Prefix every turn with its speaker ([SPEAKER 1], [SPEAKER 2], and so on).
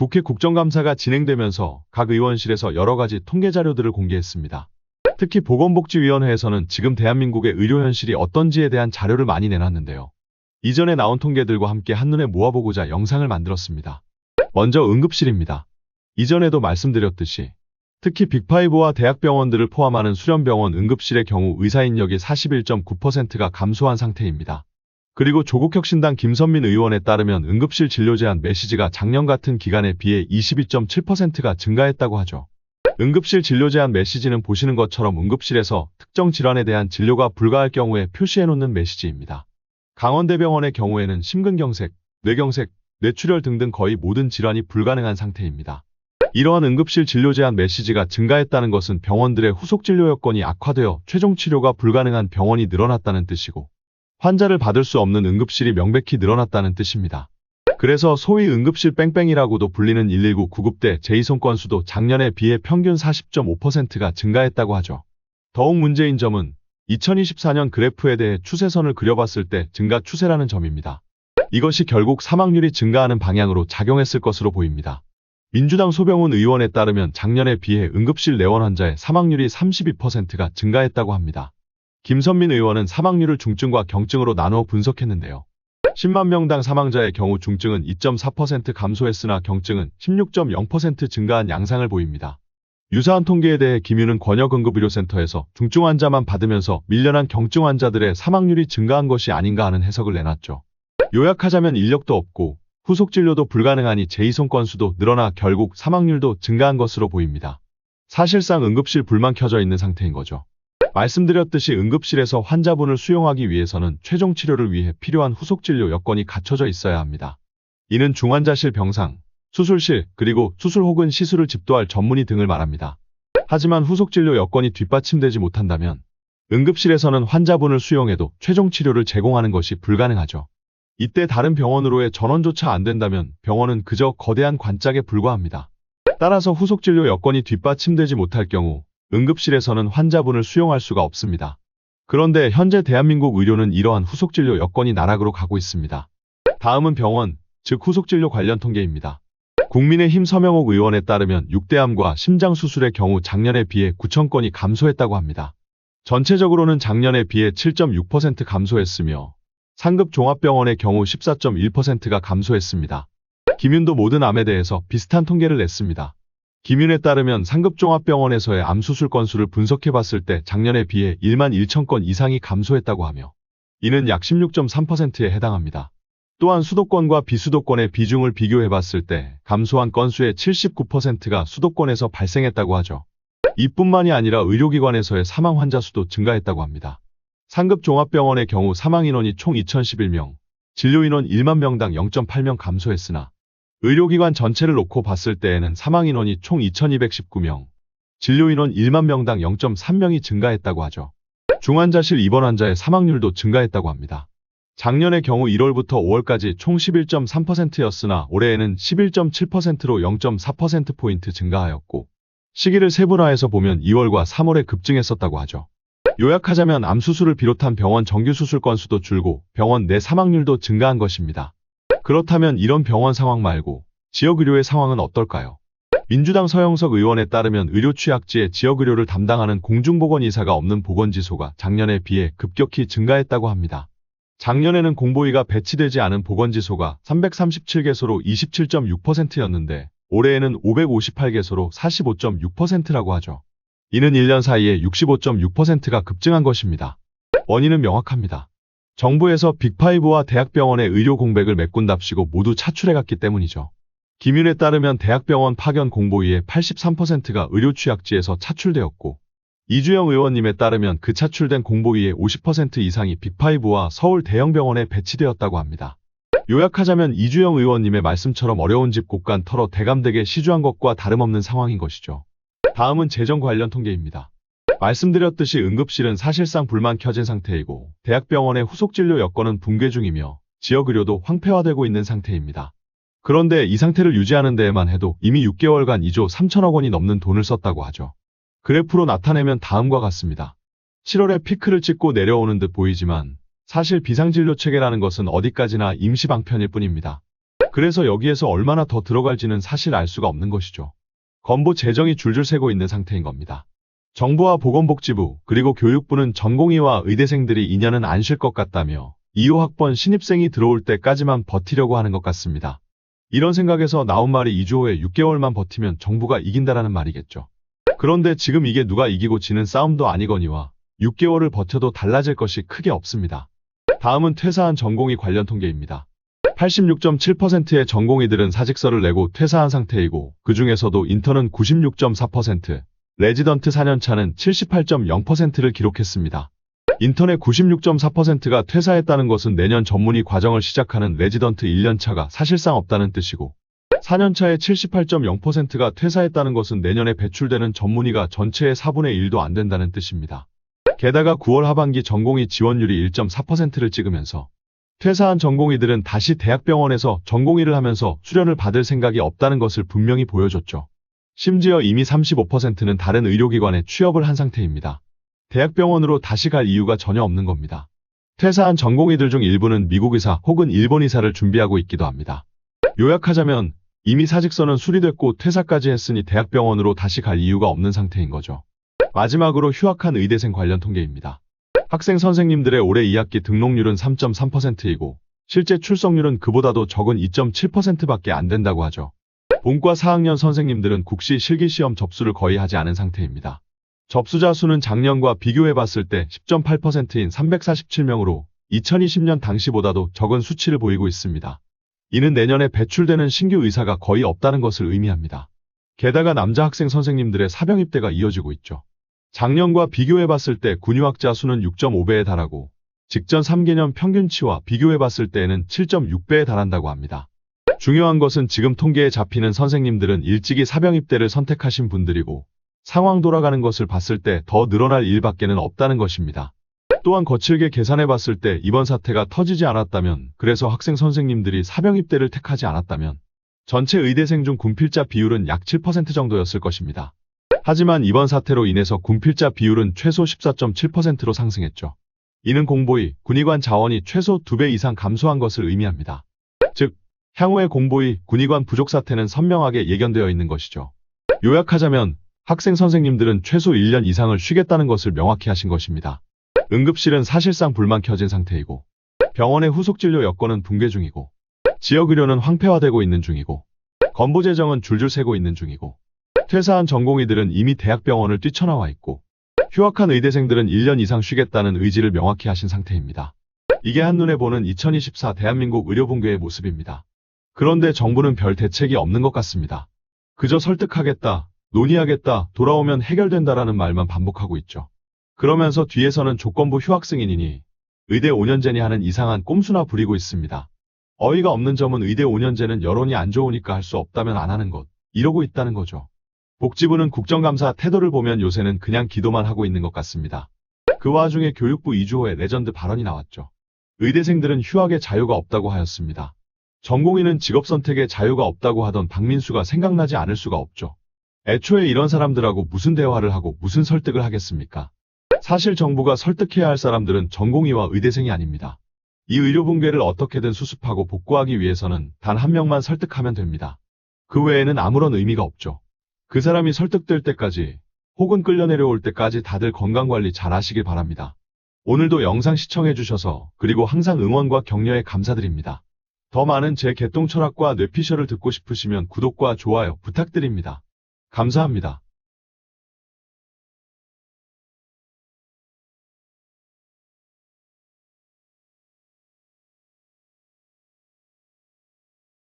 [SPEAKER 1] 국회 국정감사가 진행되면서 각 의원실에서 여러 가지 통계 자료들을 공개했습니다. 특히 보건복지위원회에서는 지금 대한민국의 의료 현실이 어떤지에 대한 자료를 많이 내놨는데요. 이전에 나온 통계들과 함께 한눈에 모아보고자 영상을 만들었습니다. 먼저 응급실입니다. 이전에도 말씀드렸듯이 특히 빅5와 대학병원들을 포함하는 수련병원 응급실의 경우 의사 인력이 41.9%가 감소한 상태입니다. 그리고 조국혁신당 김선민 의원에 따르면 응급실 진료 제한 메시지가 작년 같은 기간에 비해 22.7%가 증가했다고 하죠. 응급실 진료 제한 메시지는 보시는 것처럼 응급실에서 특정 질환에 대한 진료가 불가할 경우에 표시해놓는 메시지입니다. 강원대병원의 경우에는 심근경색, 뇌경색, 뇌출혈 등등 거의 모든 질환이 불가능한 상태입니다. 이러한 응급실 진료 제한 메시지가 증가했다는 것은 병원들의 후속 진료 여건이 악화되어 최종 치료가 불가능한 병원이 늘어났다는 뜻이고 환자를 받을 수 없는 응급실이 명백히 늘어났다는 뜻입니다. 그래서 소위 응급실 뺑뺑이라고도 불리는 119 구급대 재이송 건수도 작년에 비해 평균 40.5%가 증가했다고 하죠. 더욱 문제인 점은 2024년 그래프에 대해 추세선을 그려봤을 때 증가 추세라는 점입니다. 이것이 결국 사망률이 증가하는 방향으로 작용했을 것으로 보입니다. 민주당 소병훈 의원에 따르면 작년에 비해 응급실 내원 환자의 사망률이 32%가 증가했다고 합니다. 김선민 의원은 사망률을 중증과 경증으로 나누어 분석했는데요. 10만 명당 사망자의 경우 중증은 2.4% 감소했으나 경증은 16.0% 증가한 양상을 보입니다. 유사한 통계에 대해 김윤은 권역응급의료센터에서 중증 환자만 받으면서 밀려난 경증 환자들의 사망률이 증가한 것이 아닌가 하는 해석을 내놨죠. 요약하자면 인력도 없고 후속 진료도 불가능하니 재이송 건수도 늘어나 결국 사망률도 증가한 것으로 보입니다. 사실상 응급실 불만 켜져 있는 상태인 거죠. 말씀드렸듯이 응급실에서 환자분을 수용하기 위해서는 최종 치료를 위해 필요한 후속 진료 여건이 갖춰져 있어야 합니다. 이는 중환자실 병상, 수술실, 그리고 수술 혹은 시술을 집도할 전문의 등을 말합니다. 하지만 후속 진료 여건이 뒷받침되지 못한다면 응급실에서는 환자분을 수용해도 최종 치료를 제공하는 것이 불가능하죠. 이때 다른 병원으로의 전원조차 안 된다면 병원은 그저 거대한 관짝에 불과합니다. 따라서 후속 진료 여건이 뒷받침되지 못할 경우 응급실에서는 환자분을 수용할 수가 없습니다. 그런데 현재 대한민국 의료는 이러한 후속 진료 여건이 나락으로 가고 있습니다. 다음은 병원, 즉 후속 진료 관련 통계입니다. 국민의힘 서명옥 의원에 따르면 6대암과 심장수술의 경우 작년에 비해 9,000건이 감소했다고 합니다. 전체적으로는 작년에 비해 7.6% 감소했으며 상급 종합병원의 경우 14.1%가 감소했습니다. 김윤도 모든 암에 대해서 비슷한 통계를 냈습니다. 김윤에 따르면 상급 종합병원에서의 암 수술 건수를 분석해봤을 때 작년에 비해 1만 1천 건 이상이 감소했다고 하며 이는 약 16.3%에 해당합니다. 또한 수도권과 비수도권의 비중을 비교해봤을 때 감소한 건수의 79%가 수도권에서 발생했다고 하죠. 이뿐만이 아니라 의료기관에서의 사망 환자 수도 증가했다고 합니다. 상급 종합병원의 경우 사망인원이 총 2,011명, 진료인원 1만 명당 0.8명 감소했으나 의료기관 전체를 놓고 봤을 때에는 사망인원이 총 2,219명, 진료인원 1만 명당 0.3명이 증가했다고 하죠. 중환자실 입원 환자의 사망률도 증가했다고 합니다. 작년의 경우 1월부터 5월까지 총 11.3%였으나 올해에는 11.7%로 0.4%포인트 증가하였고 시기를 세분화해서 보면 2월과 3월에 급증했었다고 하죠. 요약하자면 암 수술을 비롯한 병원 정규 수술 건수도 줄고 병원 내 사망률도 증가한 것입니다. 그렇다면 이런 병원 상황 말고 지역의료의 상황은 어떨까요? 민주당 서영석 의원에 따르면 의료 취약지의 지역의료를 담당하는 공중보건의사가 없는 보건지소가 작년에 비해 급격히 증가했다고 합니다. 작년에는 공보의가 배치되지 않은 보건지소가 337개소로 27.6%였는데 올해에는 558개소로 45.6%라고 하죠. 이는 1년 사이에 65.6%가 급증한 것입니다. 원인은 명확합니다. 정부에서 빅5와 대학병원의 의료 공백을 메꾼답시고 모두 차출해갔기 때문이죠. 김윤에 따르면 대학병원 파견 공보위의 83%가 의료 취약지에서 차출되었고 이주영 의원님에 따르면 그 차출된 공보위의 50% 이상이 빅5와 서울 대형병원에 배치되었다고 합니다. 요약하자면 이주영 의원님의 말씀처럼 어려운 집 곳간 털어 대감되게 시주한 것과 다름없는 상황인 것이죠. 다음은 재정 관련 통계입니다. 말씀드렸듯이 응급실은 사실상 불만 켜진 상태이고 대학병원의 후속진료 여건은 붕괴 중이며 지역의료도 황폐화되고 있는 상태입니다. 그런데 이 상태를 유지하는 데에만 해도 이미 6개월간 2조 3천억 원이 넘는 돈을 썼다고 하죠. 그래프로 나타내면 다음과 같습니다. 7월에 피크를 찍고 내려오는 듯 보이지만 사실 비상진료체계라는 것은 어디까지나 임시방편일 뿐입니다. 그래서 여기에서 얼마나 더 들어갈지는 사실 알 수가 없는 것이죠. 건보 재정이 줄줄 새고 있는 상태인 겁니다. 정부와 보건복지부 그리고 교육부는 전공의와 의대생들이 2년은 안 쉴 것 같다며 2호 학번 신입생이 들어올 때까지만 버티려고 하는 것 같습니다. 이런 생각에서 나온 말이 2조 후에 6개월만 버티면 정부가 이긴다라는 말이겠죠. 그런데 지금 이게 누가 이기고 지는 싸움도 아니거니와 6개월을 버텨도 달라질 것이 크게 없습니다. 다음은 퇴사한 전공의 관련 통계입니다. 86.7%의 전공의들은 사직서를 내고 퇴사한 상태이고 그 중에서도 인턴은 96.4%, 레지던트 4년차는 78.0%를 기록했습니다. 인턴의 96.4%가 퇴사했다는 것은 내년 전문의 과정을 시작하는 레지던트 1년차가 사실상 없다는 뜻이고 4년차의 78.0%가 퇴사했다는 것은 내년에 배출되는 전문의가 전체의 4분의 1도 안 된다는 뜻입니다. 게다가 9월 하반기 전공의 지원율이 1.4%를 찍으면서 퇴사한 전공의들은 다시 대학병원에서 전공의를 하면서 수련을 받을 생각이 없다는 것을 분명히 보여줬죠. 심지어 이미 35%는 다른 의료기관에 취업을 한 상태입니다. 대학병원으로 다시 갈 이유가 전혀 없는 겁니다. 퇴사한 전공의들 중 일부는 미국 의사 혹은 일본 의사를 준비하고 있기도 합니다. 요약하자면 이미 사직서는 수리됐고 퇴사까지 했으니 대학병원으로 다시 갈 이유가 없는 상태인 거죠. 마지막으로 휴학한 의대생 관련 통계입니다. 학생 선생님들의 올해 2학기 등록률은 3.3%이고 실제 출석률은 그보다도 적은 2.7%밖에 안 된다고 하죠. 본과 4학년 선생님들은 국시 실기시험 접수를 거의 하지 않은 상태입니다. 접수자 수는 작년과 비교해봤을 때 10.8%인 347명으로 2020년 당시보다도 적은 수치를 보이고 있습니다. 이는 내년에 배출되는 신규 의사가 거의 없다는 것을 의미합니다. 게다가 남자 학생 선생님들의 사병 입대가 이어지고 있죠. 작년과 비교해봤을 때 군의학자 수는 6.5배에 달하고 직전 3개년 평균치와 비교해봤을 때에는 7.6배에 달한다고 합니다. 중요한 것은 지금 통계에 잡히는 선생님들은 일찍이 사병 입대를 선택하신 분들이고 상황 돌아가는 것을 봤을 때 더 늘어날 일밖에는 없다는 것입니다. 또한 거칠게 계산해봤을 때 이번 사태가 터지지 않았다면, 그래서 학생 선생님들이 사병 입대를 택하지 않았다면 전체 의대생 중 군필자 비율은 약 7% 정도였을 것입니다. 하지만 이번 사태로 인해서 군필자 비율은 최소 14.7%로 상승했죠. 이는 공보의, 군의관 자원이 최소 2배 이상 감소한 것을 의미합니다. 즉, 향후의 공보의, 군의관 부족 사태는 선명하게 예견되어 있는 것이죠. 요약하자면 학생 선생님들은 최소 1년 이상을 쉬겠다는 것을 명확히 하신 것입니다. 응급실은 사실상 불만 켜진 상태이고 병원의 후속진료 여건은 붕괴 중이고 지역의료는 황폐화되고 있는 중이고 건보 재정은 줄줄 새고 있는 중이고 퇴사한 전공의들은 이미 대학병원을 뛰쳐나와 있고 휴학한 의대생들은 1년 이상 쉬겠다는 의지를 명확히 하신 상태입니다. 이게 한눈에 보는 2024 대한민국 의료붕괴의 모습입니다. 그런데 정부는 별 대책이 없는 것 같습니다. 그저 설득하겠다, 논의하겠다, 돌아오면 해결된다라는 말만 반복하고 있죠. 그러면서 뒤에서는 조건부 휴학 승인이니 의대 5년제니 하는 이상한 꼼수나 부리고 있습니다. 어이가 없는 점은 의대 5년제는 여론이 안 좋으니까 할 수 없다면 안 하는 것, 이러고 있다는 거죠. 복지부는 국정감사 태도를 보면 요새는 그냥 기도만 하고 있는 것 같습니다. 그 와중에 교육부 2주호의 레전드 발언이 나왔죠. 의대생들은 휴학의 자유가 없다고 하였습니다. 전공의는 직업선택의 자유가 없다고 하던 박민수가 생각나지 않을 수가 없죠. 애초에 이런 사람들하고 무슨 대화를 하고 무슨 설득을 하겠습니까? 사실 정부가 설득해야 할 사람들은 전공의와 의대생이 아닙니다. 이 의료붕괴를 어떻게든 수습하고 복구하기 위해서는 단 한 명만 설득하면 됩니다. 그 외에는 아무런 의미가 없죠. 그 사람이 설득될 때까지 혹은 끌려 내려올 때까지 다들 건강관리 잘 하시길 바랍니다. 오늘도 영상 시청해주셔서 그리고 항상 응원과 격려에 감사드립니다. 더 많은 제 개똥 철학과 뇌피셜을 듣고 싶으시면 구독과 좋아요 부탁드립니다. 감사합니다.